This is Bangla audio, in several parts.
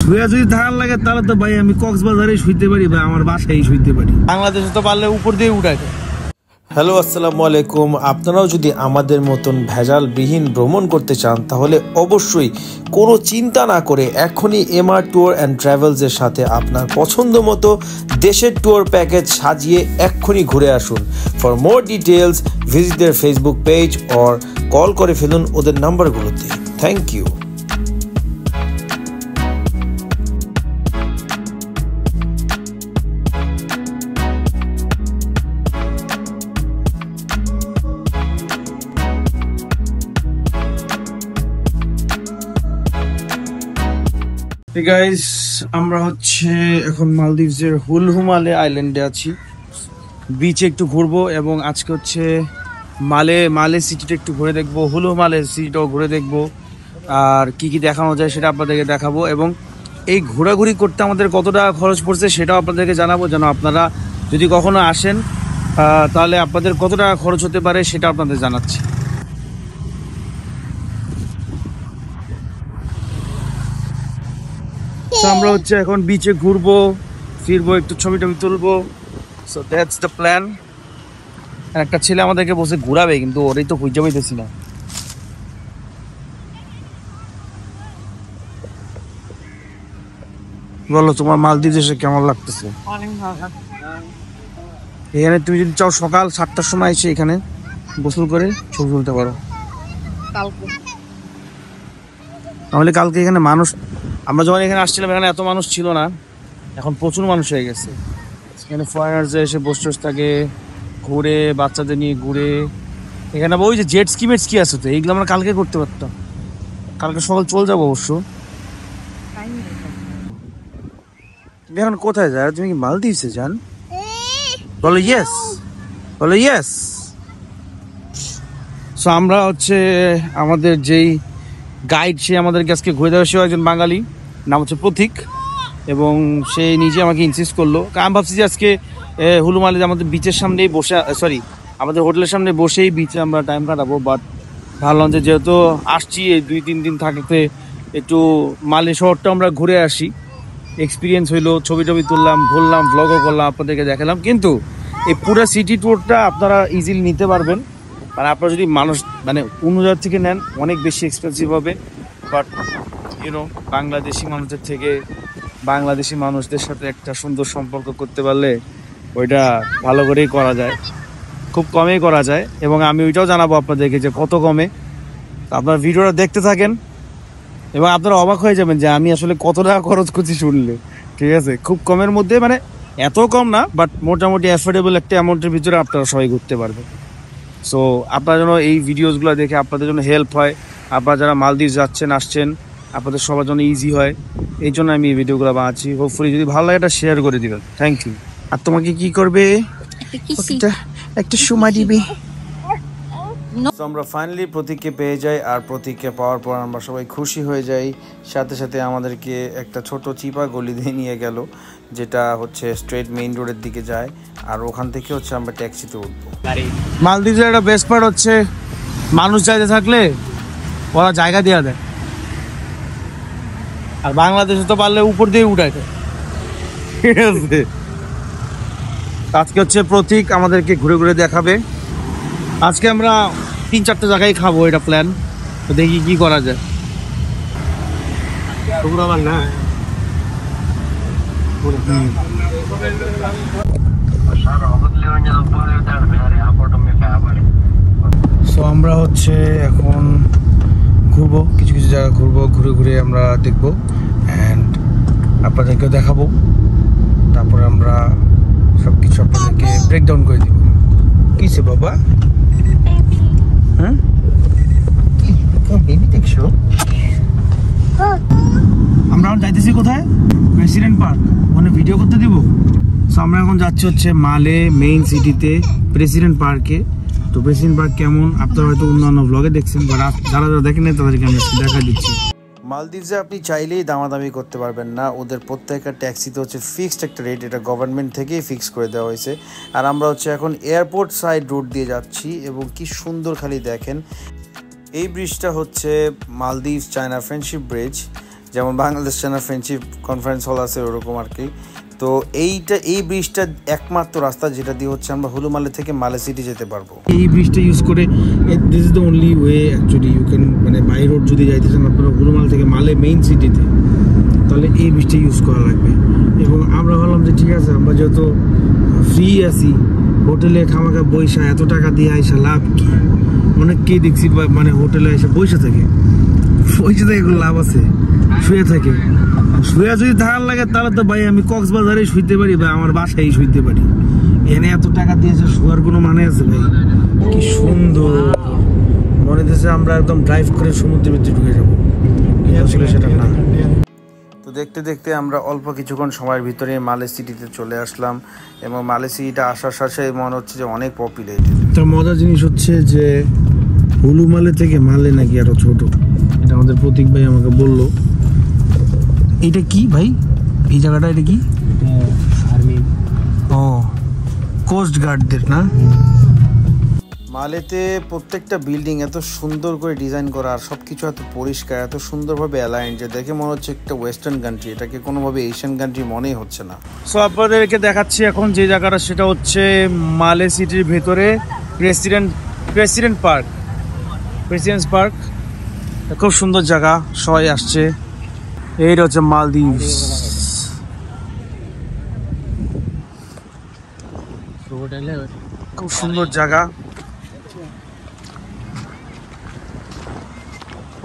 যদি ধান লাগে তাহলে তো ভাই আমি কক্সবাজারে শুইতে পারি বা আমার বাসায় শুইতে পারি, বাংলাদেশে তো পারলে উপর দিয়ে উঠায়। হ্যালো, আসসালামু আলাইকুম। আপনারাও যদি আমাদের মতন ভেজালবিহীন ভ্রমণ করতে চান তাহলে অবশ্যই কোনো চিন্তা না করে এখনই এমআর ট্যুর অ্যান্ড ট্রাভেলসের সাথে আপনার পছন্দ মতো দেশের ট্যুর প্যাকেজ সাজিয়ে এক্ষুনি ঘুরে আসুন। For more details visit their Facebook page or call করে ফেলুন ওদের নাম্বারগুলোতে। Thank you. গাইস, আমরা হচ্ছে এখন মালদ্বীপের হুলহুমালে আইল্যান্ডে আছি। বিচে একটু ঘুরবো এবং আজকে হচ্ছে মালে সিটিটা একটু ঘুরে দেখবো, হুলহুমালে সিটিটাও ঘুরে দেখবো, আর কি কি দেখানো যায় সেটা আপনাদেরকে দেখাবো। এবং এই ঘোরাঘুরি করতে আমাদের কত টাকা খরচ পড়ছে সেটাও আপনাদেরকে জানাবো, যেন আপনারা যদি কখনো আসেন তাহলে আপনাদের কত টাকা খরচ হতে পারে সেটা আপনাদের জানাচ্ছি। আমরা হচ্ছে এখন বিচে ঘুরবো ফিরবো, একটু ছবি টবি তুলবো। So that's the plan. একটা ছেলে আমাদেরকে বসে ঘুরাবে, কিন্তু ওরাই তো খুঁজে পাইতেছি না। বলো, তোমার মালদ্বীপ এসে কেমন লাগতেছে? এখানে তুমি যদি চাও সকাল 7টার সময় এসে এখানে গোসল করে ছবি তুলতে পারো। তাহলে কালকে এখানে মানুষ, আমরা যখন এখানে আসছিলাম এখানে এত মানুষ ছিল না, এখন প্রচুর মানুষ হয়ে গেছে। এখানে ফরেনার্সরা এসে বসে থাকে, ঘুরে, বাচ্চাদের নিয়ে ঘুরে। এখানে ওই যে জেট স্কি মেট স্কি আছে, তো এইগুলো আমরা কালকে করতে পারতাম। কালকে সকাল চলে যাবো অবশ্য। তুমি এখন কোথায় যাও? তুমি কি মালদ্বীপে যান? বলো ইয়েস, বলো ইয়েস। সো আমরা হচ্ছে আমাদের যেই গাইড, সে আমাদেরকে আজকে ঘুরে দেওয়া, সেও একজন বাঙালি, নাম হচ্ছে প্রতীক, এবং সে নিজে আমাকে ইনসিস্ট করলো। আমি ভাবছি যে আজকে হুলুমালে আমাদের বিচের সামনেই বসে, সরি আমাদের হোটেলের সামনে বসেই বিচে আমরা টাইম কাটাবো, বাট ভাবলাম যে যেহেতু আসছি এই 2-3 দিন থাকতে একটু মালে শহরটা আমরা ঘুরে আসি, এক্সপিরিয়েন্স হইলো, ছবি টবি তুললাম, ঘুরলাম, ব্লগও করলাম, আপনাদেরকে দেখালাম। কিন্তু এই পুরো সিটি ট্যুরটা আপনারা ইজিলি নিতে পারবেন, মানে আপনারা যদি মানুষ মানে অন্য জায়গা থেকে নেন অনেক বেশি এক্সপেন্সিভ হবে, বাট ইউনো বাংলাদেশি মানুষদের থেকে বাংলাদেশি মানুষদের সাথে একটা সুন্দর সম্পর্ক করতে পারলে ওইটা ভালো করেই করা যায়, খুব কমেই করা যায়। এবং আমি ওইটাও জানাবো আপনাদেরকে যে কত কমে। আপনারা ভিডিওটা দেখতে থাকেন এবং আপনারা অবাক হয়ে যাবেন যে আমি আসলে কত টাকা খরচ করছি শুনলে। ঠিক আছে, খুব কমের মধ্যে, মানে এত কম না, বাট মোটামুটি অ্যাফোর্ডেবল একটা অ্যামাউন্টের ভিতরে আপনারা সবাই ঘুরতে পারবেন। সো আপনারা যেন এই ভিডিওসগুলো দেখে আপনাদের জন্য হেল্প হয়, আপনারা যারা মালদ্বীপ যাচ্ছেন আসছেন আপনাদের সবার জন্য ইজি হয়, এই জন্য আমি এই ভিডিওগুলো বানাচ্ছি। হোপফুলি যদি ভালো লাগে এটা শেয়ার করে দিবেন। Thank you. আর তোমাকে কি করবে? একটা সময় দিবে। আমরা ফাইনালি প্রতীককে পেয়ে যাই, আর প্রতীককে পাওয়ার পর আমরা সবাই খুশি হয়ে যাই। সাথে সাথে আমাদেরকে একটা ছোট চিপা গলি দিয়ে নিয়ে গেল, যেটা হচ্ছে স্ট্রেট মেইন রোডের দিকে যায়, আর ওখান থেকে হচ্ছে আমরা ট্যাক্সিতে উঠবো। মালদ্বীপের একটা বেস্ট পার্ট হচ্ছে মানুষ যাইতে থাকলে ওরা জায়গা দেওয়া দেয়, আর বাংলাদেশে তো পারলে উপর দিয়ে উঠায়। ঠিক আছে, আজকে হচ্ছে প্রতীক আমাদেরকে ঘুরে ঘুরে দেখাবে। আজকে আমরা 3-4টে জায়গায় খাবো, এটা প্ল্যান। তো দেখি কি করা যায়। সো আমরা হচ্ছে এখন ঘুরবো, কিছু কিছু জায়গা ঘুরবো, ঘুরে ঘুরে আমরা দেখবো অ্যান্ড আপনাদেরকেও দেখাবো। তারপরে আমরা সব কিছু আপনাদেরকে ব্রেকডাউন করে দিব। কিসে বাবা? হ্যাঁ, বেবি দেখছো? আমরা এখন যাইতেছি কোথায়? প্রেসিডেন্ট পার্ক, ওখানে ভিডিও করতে দিব। সো আমরা এখন যাচ্ছি হচ্ছে মালে মেইন সিটিতে প্রেসিডেন্ট পার্কে। তো প্রেসিডেন্ট পার্ক কেমন আপনারা হয়তো অন্যান্য ব্লগে দেখছেন, বাট যারা যারা দেখেন না তাদেরকে আমি দেখা দিচ্ছি। মালদ্বীপে আপনি চাইলেই দামাদামি করতে পারবেন না, ওদের প্রত্যেকটা ট্যাক্সিতে হচ্ছে ফিক্সড একটা রেট, এটা গভর্নমেন্ট থেকেই ফিক্স করে দেওয়া হয়েছে। আর আমরা হচ্ছে এখন এয়ারপোর্ট সাইড রোড দিয়ে যাচ্ছি, এবং কি সুন্দর খালি দেখেন। এই ব্রিজটা হচ্ছে মালদ্বীপ চায়না ফ্রেন্ডশিপ ব্রিজ, যেমন Bangladesh China friendship conference hall আছে ওরকম আর কি। তো এই ব্রিজটা একমাত্র রাস্তা যেটা দিয়ে হচ্ছে আমরা হুলুমালে থেকে মালে সিটি যেতে পারবো। এই ব্রিজটা ইউজ করে this is the only way actually you can, মানে বাই রোড যদি যাইতে চান আপনারা হুলুমাল থেকে মালে মেইন সিটিতে, তাহলে এই ব্রিজটা ইউজ করা লাগবে। এবং আমরা ভাবলাম যে ঠিক আছে, আমরা যেহেতু ফ্রি আছি, হোটেলে খামাখা বৈশা এত টাকা দিয়ে আইসা লাভ কি? অনেককেই দেখছি মানে হোটেলে এসে বৈশা থাকে, কোনো লাভ আছে? শুয়ে থাকে, শুয়ে যদি থাকার লাগে তাহলে তো ভাই আমি কক্সবাজারে শুইতে পারি বা আমার বাসায় শুইতে পারি। এনে এত টাকা দিয়েছে, শোয়ার কোনো মানে আছে ভাই? কি সুন্দর মনে হচ্ছে আমরা একদম ড্রাইভ করে সমুদ্রের ভিতরে ঢুকে যাবো, আসলে সেটা না। তো দেখতে দেখতে আমরা অল্প কিছুক্ষণ সময়ের ভিতরে মালে সিটিতে চলে আসলাম এবং মালে সিটিটা আসার সাথে মনে হচ্ছে যে অনেক পপুলেটেড। তার মজার জিনিস হচ্ছে যে হুলুমালে থেকে মালে নাকি আরো ছোট, এটা আমাদের প্রতীক ভাই আমাকে বললো। এটা কি ভাই, এই জায়গাটা এটা কি? ও কোস্ট গার্ডদের না? মালেতে প্রত্যেকটা বিল্ডিং এত সুন্দর করে ডিজাইন করা আর সবকিছু এত পরিষ্কার, এত সুন্দরভাবে অ্যালাইন যে দেখে মনে হচ্ছে একটা ওয়েস্টার্ন কান্ট্রি, এটাকে কোনোভাবে এশিয়ান কান্ট্রি মনেই হচ্ছে না। সো আপনাদেরকে দেখাচ্ছি এখন যে জায়গাটা, সেটা হচ্ছে মালে সিটির ভেতরে প্রেসিডেন্ট পার্ক। খুব সুন্দর জায়গা, সবাই আসছে। এইটা হচ্ছে মালদ্বীপস, খুব সুন্দর জায়গা।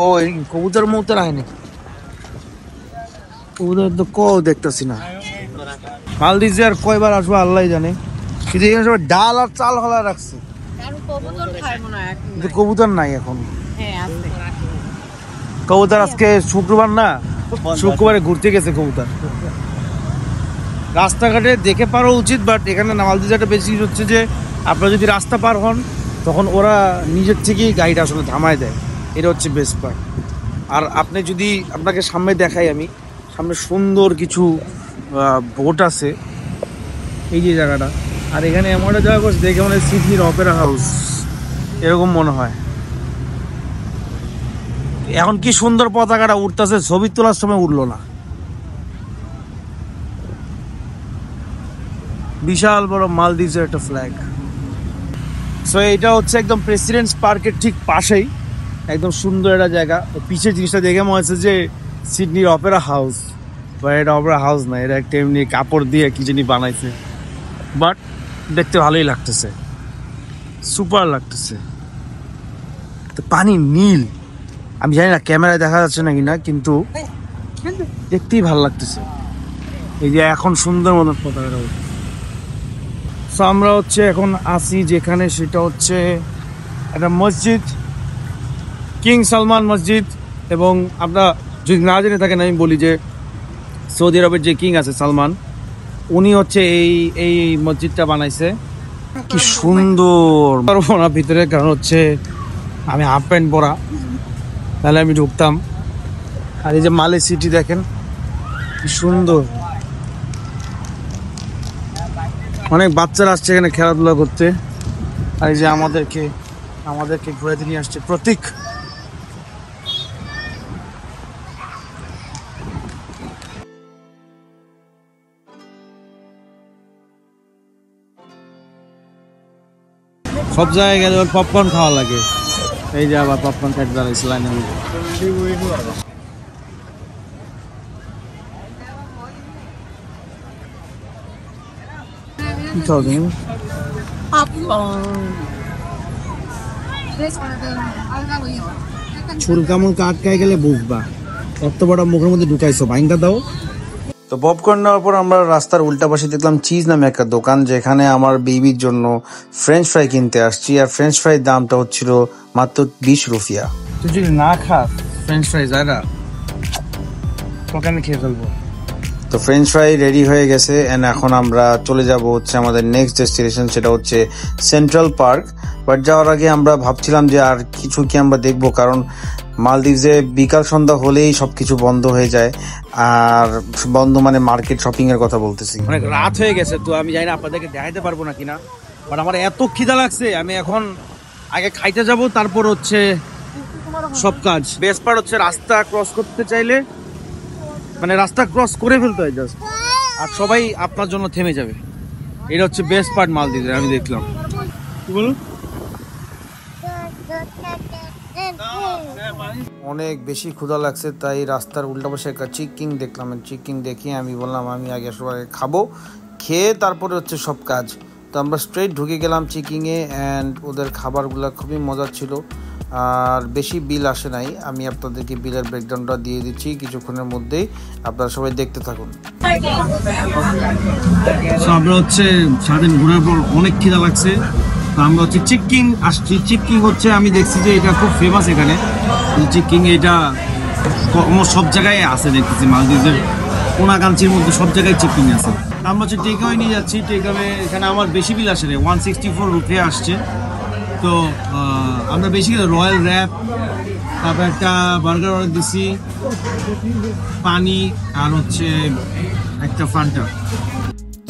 ও কবুতর মৌতার হয় নাকি? কবুতর তো দেখতেছি না। মালদ্বীপে আর কয়বার আসবো আল্লাহ জানে, কিন্তু এখানে সবাই ডাল আর চাল হলা রাখছে, কবুতর নাই এখন। কবুতর আজকে শুক্রবার না, শুক্রবারে ঘুরতে গেছে কবুতর। রাস্তাঘাটে দেখে পারো উচিত, বাট এখানে মালদ্বীপে বেশি হচ্ছে যে আপনারা যদি রাস্তা পার হন তখন ওরা নিজের থেকেই গাড়িটা আসলে থামায় দেয়, এটা হচ্ছে বেস্ট পার্ট। আর আপনি যদি আপনাকে সামনে দেখাই, আমি সামনে সুন্দর কিছু বোট আছে, এই যে জায়গাটা। আর এখানে এমন একটা জায়গা করছে দেখে মনে হয় সিডনির অপেরা হাউস এরকম মনে হয়। এখন কি সুন্দর পতাকাটা উঠতেছে, ছবি তোলার সময় উঠলো না। বিশাল বড় মালদ্বীপের একটা ফ্ল্যাগ। সো এটা হচ্ছে একদম প্রেসিডেন্টস পার্কের ঠিক পাশেই, একদম সুন্দর একটা জায়গা। পিছের জিনিসটা দেখে মনে হচ্ছে যে সিডনির অপেরা হাউস, বা এটা অপেরা হাউস না, এটা একটা এমনি কাপড় দিয়ে কি জানি বানাইছে, বাট দেখতে ভালোই লাগতেছে, সুপার লাগতেছে। তো পানি নীল, আমি জানি না ক্যামেরায় দেখা যাচ্ছে নাকি না, কিন্তু দেখতেই ভালো লাগতেছে। এই যে এখন সুন্দর মতো পতাকাটা উঠছে। সো আমরা হচ্ছে এখন আসি যেখানে, সেটা হচ্ছে একটা মসজিদ, কিং সালমান মসজিদ। এবং আমরা যদি না জেনে থাকেন, আমি বলি যে সৌদি আরবের যে কিং আছে সালমান, উনি হচ্ছে এই মসজিদটা বানাইছে। কি সুন্দর পারবো না ভিতরে, কারণ হচ্ছে আমি হাফ প্যান্ট পরা, তাহলে আমি ঢুকতাম। আর এই যে মালে সিটি দেখেন কি সুন্দর, অনেক বাচ্চারা আসছে এখানে খেলাধুলা করতে। আর এই যে আমাদেরকে ঘুরাতে নিয়ে আসছে প্রতীক। সব জায়গায় গেলে পপকর্ন খাওয়া লাগে, এই যে আবার পপকর্ন খাইতে দাঁড়াইছে লাইনের মধ্যে। কি খাও তুমি? ছুরি কামড় আটকায় গেলে বুঝবা, এত বড় মুখের মধ্যে ঢুকাইছো, ভাইঙ্গা দাও। তো পপকর্ন নেওয়ার পর আমরা রাস্তার উল্টা পাশে দেখলাম চিজ নামে একটা দোকান, যেখানে আমার বেবির জন্য ফ্রেঞ্চ ফ্রাই কিনতে আসছি। আর ফ্রেঞ্চ ফ্রাই দামটা হচ্ছিল মাত্র 20 রুপিয়া। তুই যদি না খাস ফ্রেঞ্চ ফ্রাই যারা তোকে আমি খেয়ে ফেলবো। তো ফ্রেঞ্চ ফ্রাই রেডি হয়ে গেছে, এন্ড এখন আমরা চলে যাব হচ্ছে আমাদের নেক্সট ডেস্টিনেশন, সেটা হচ্ছে সেন্ট্রাল পার্ক। বাট যাওয়ার আগে আমরা ভাবছিলাম যে আর কিছু কি আমরা দেখবো, কারণ মালদ্বীপে বিকাল সন্ধ্যা হলেই সবকিছু বন্ধ হয়ে যায়। আর বন্ধ মানে মার্কেট, শপিং এর কথা বলতেছি। অনেক রাত হয়ে গেছে, তো আমি জানি না আপনাদেরকে দেখাইতে পারবো না কিনা, বাট আমার এত খিদা লাগছে, আমি এখন আগে খাইতে যাব, তারপর হচ্ছে সব কাজ। বেস্ট পার্ট হচ্ছে রাস্তা ক্রস করতে চাইলে মানে রাস্তা ক্রস করে ফেলতে হয় জাস্ট, আর সবাই আপনার জন্য থেমে যাবে। এটা হচ্ছে বেস্ট পার্ট মালদ্বীপের, আমি দেখলাম। কি বলুন? অনেক বেশি ক্ষুধা লাগছে, তাই রাস্তার উল্টা পাশে একটা চিকেন দেখলাম। চিকেন দেখে আমি বললাম আমি আগে সবাই খাবো, খেয়ে তারপরে হচ্ছে সব কাজ। তো আমরা স্ট্রেট ঢুকে গেলাম চিকেনে, অ্যান্ড ওদের খাবারগুলো খুবই মজার ছিল, আর বেশি বিল আসে নাই। আমি আপনাদেরকে বিলের ব্রেকডাউনটা দিয়ে দিচ্ছি কিছুক্ষণের মধ্যেই, আপনারা সবাই দেখতে থাকুন। আমরা হচ্ছে সারাদিন ঘোরার পর অনেক খিদা লাগছে, তো আমরা হচ্ছে চিকেন আসছি। চিকেন হচ্ছে আমি দেখছি যে এটা খুব ফেমাস এখানে চিকেন, এটা সব জায়গায় আছে দেখতেছি, মালদ্বীপের কোনাকাঞ্চির মধ্যে সব জায়গায় চিকেন আছে। আমরা হচ্ছে টেকআওয়ে নিয়ে যাচ্ছি। টেকআওয়ে এখানে আমার বেশি বিল আসে, 164 রুপে আসছে। তো আমরা বেশি রয়্যাল র্যাপ, তারপর একটা বার্গার অর্ডার দিছি, পানি, আর হচ্ছে একটা ফান্টা।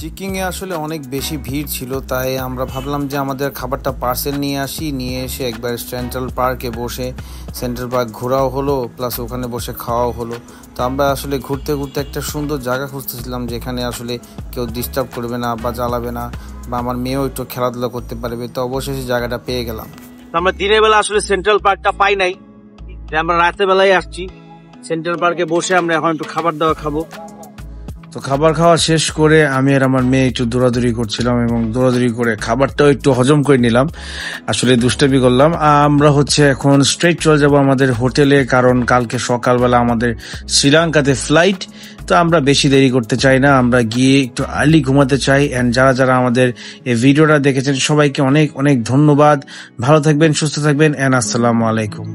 চিকিংয়ে আসলে অনেক বেশি ভিড় ছিল, তাই আমরা ভাবলাম যে আমাদের খাবারটা পার্সেল নিয়ে আসি, নিয়ে এসে একবার সেন্ট্রাল পার্কে বসে সেন্ট্রাল পার্ক ঘোরাও হলো, প্লাস ওখানে বসে খাওয়াও হলো। তো আমরা আসলে ঘুরতে ঘুরতে একটা সুন্দর জায়গা খুঁজতেছিলাম যেখানে আসলে কেউ ডিস্টার্ব করবে না বা জ্বালাবে না, বা আমার মেয়েও একটু খেলাধুলা করতে পারবে। তো অবশেষে জায়গাটা পেয়ে গেলাম। আমরা দিনের বেলা আসলে সেন্ট্রাল পার্কটা পাই নাই, আমরা রাতের বেলায় আসছি সেন্ট্রাল পার্কে বসে। আমরা এখন একটু খাবার দাওয়া খাবো। তো খাবার খাওয়া শেষ করে আমি আর আমার মেয়ে একটু দৌড়াদৌড়ি করছিলাম, এবং দৌড়াদৌড়ি করে খাবারটাও একটু হজম করে নিলাম। আসলে দুষ্টামি করলাম। আমরা হচ্ছে এখন স্ট্রেট চলে যাব আমাদের হোটেলে, কারণ কালকে সকালবেলা আমাদের শ্রীলঙ্কাতে ফ্লাইট। তো আমরা বেশি দেরি করতে চাই না, আমরা গিয়ে একটু আর্লি ঘুমাতে চাই। অ্যান্ড যারা যারা আমাদের এই ভিডিওটা দেখেছেন সবাইকে অনেক অনেক ধন্যবাদ। ভালো থাকবেন, সুস্থ থাকবেন, অ্যান্ড আসসালামু আলাইকুম।